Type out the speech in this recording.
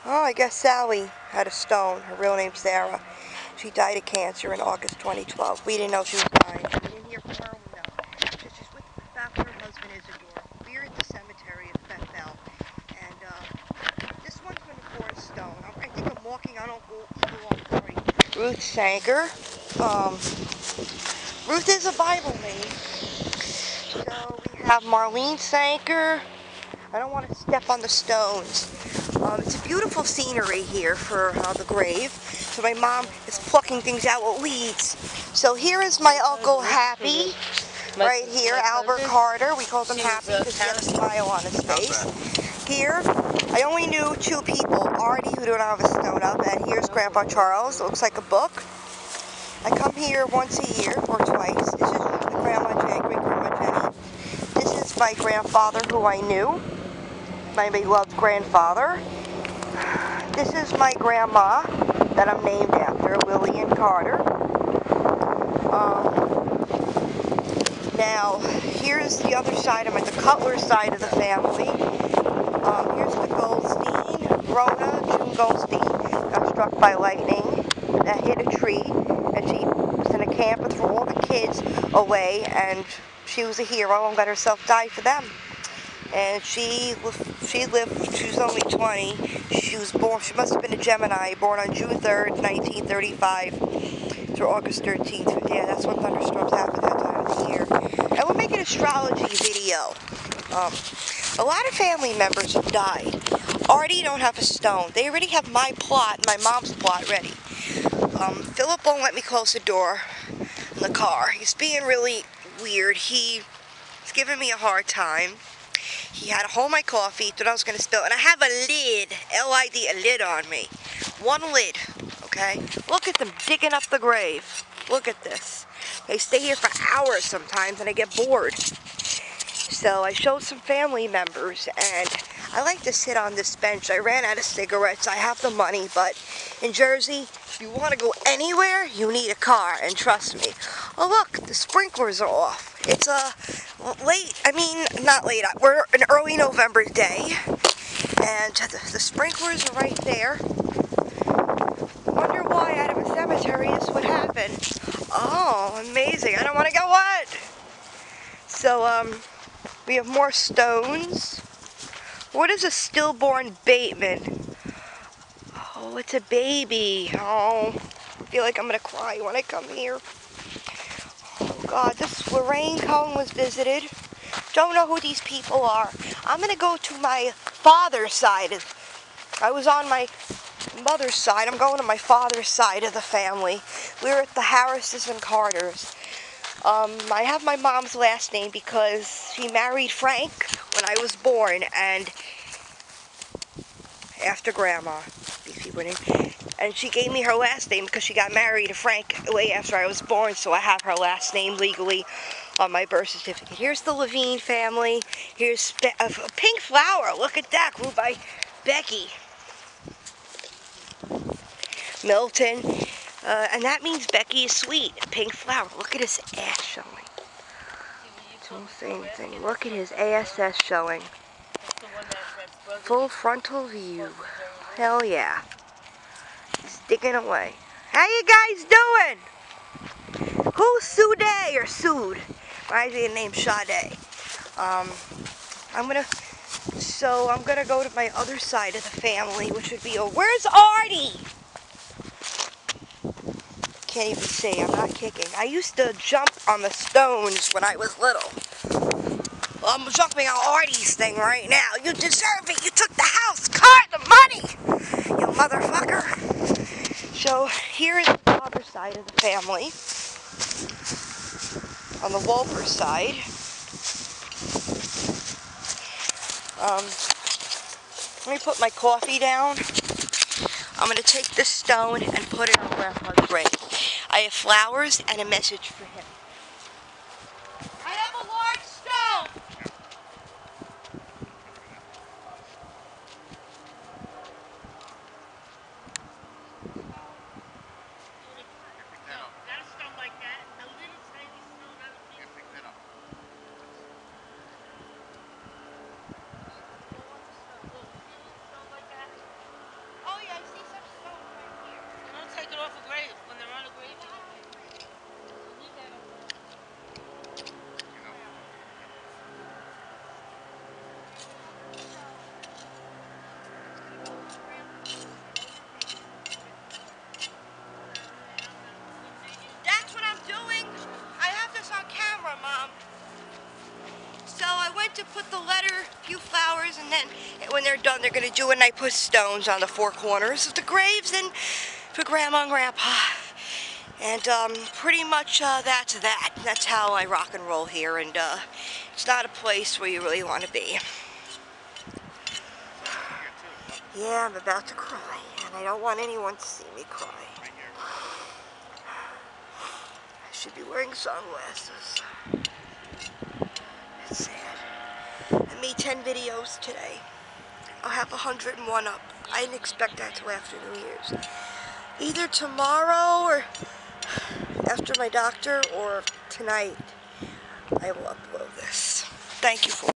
Oh, I guess Sally had a stone. Her real name's Sarah. She died of cancer in August 2012. We didn't know she was dying. We didn't hear from her. No. She's with back with her husband Isidore. We're at the cemetery at Bethel. And this one's been a forest stone. I think I'm walking on Uncle Sorry. Ruth Sanker. Ruth is a Bible name. So we have Marlene Sanker. I don't want to step on the stones. It's a beautiful scenery here for the grave. So my mom is plucking things out with weeds. So here is my Uncle Happy, right here, Albert Carter. We called him Happy because he had a smile on his face. Here, I only knew two people, Artie, who don't have a stone up, and here's Grandpa Charles. It looks like a book. I come here once a year, or twice. This is Grandma Jenny, Great-Grandma Jenny. This is my grandfather, who I knew. My beloved grandfather. This is my grandma that I'm named after, Lillian Carter. Now, here's the other side of the Cutler side of the family. Here's the Goldstein, Rona June Goldstein, got struck by lightning that hit a tree, and she was in a camp and threw all the kids away, and she was a hero and let herself die for them. And she lived, she was only 20. She was born, she must have been a Gemini, born on June 3rd, 1935 through August 13th. Yeah, that's when thunderstorms happen that time of the year. And we're making an astrology video. A lot of family members have died. Artie don't have a stone. They already have my plot, my mom's plot ready. Philip won't let me close the door in the car. He's being really weird. He's giving me a hard time. He had to hold my coffee, thought I was going to spill, and I have a lid, L-I-D, a lid on me. One lid, okay? Look at them digging up the grave. Look at this. They stay here for hours sometimes, and I get bored. So I showed some family members, and I like to sit on this bench. I ran out of cigarettes. I have the money, but in Jersey, if you want to go anywhere, you need a car, and trust me. Oh, look, the sprinklers are off. It's not late. We're an early November day, and the sprinklers are right there. Wonder why out of a cemetery this would happen. Oh, amazing. I don't want to get wet. So, we have more stones. What is a stillborn Bateman? Oh, it's a baby. Oh, I feel like I'm going to cry when I come here. Oh, God, this Lorraine Cohen was visited. Don't know who these people are. I'm going to go to my father's side. I was on my mother's side. I'm going to my father's side of the family. We're at the Harrises and Carters. I have my mom's last name because she married Frank when I was born, and after Grandma, these people named, and she gave me her last name because she got married to Frank way after I was born, so I have her last name legally on my birth certificate. Here's the Levine family. Here's a pink flower. Look at that, grew by Becky Milton. And that means Becky is sweet. Pink flower. Look at his ass showing. Don't say anything. Look at his ASS showing. Full frontal view. Hell yeah. He's digging away. How you guys doing? Who's Sude or Sood? Reminds me of the name Sade. I'm gonna go to my other side of the family, which would be, where's Artie? Can't even see, I'm not kicking. I used to jump on the stones when I was little. Well, I'm jumping on Artie's thing right now. You deserve it. You took the house, car, the money, you motherfucker. So here's the other side of the family. On the Wolper side. Let me put my coffee down. I'm going to take this stone and put it on Grandpa's grave. I have flowers and a message for him. I have a large stone! Not a stone like that. A little tiny stone. I don't think. Pick that up. Don't want the stone. Little stone like that. And then when they're done, they're going to do it, and I put stones on the four corners of the graves and for Grandma and Grandpa. And pretty much that's that. That's how I rock and roll here, and it's not a place where you really want to be. Yeah, I'm about to cry, and I don't want anyone to see me cry. I should be wearing sunglasses. It's sad. I made 10 videos today. I'll have 101 up. I didn't expect that till after New Year's. Either tomorrow or after my doctor or tonight, I will upload this. Thank you for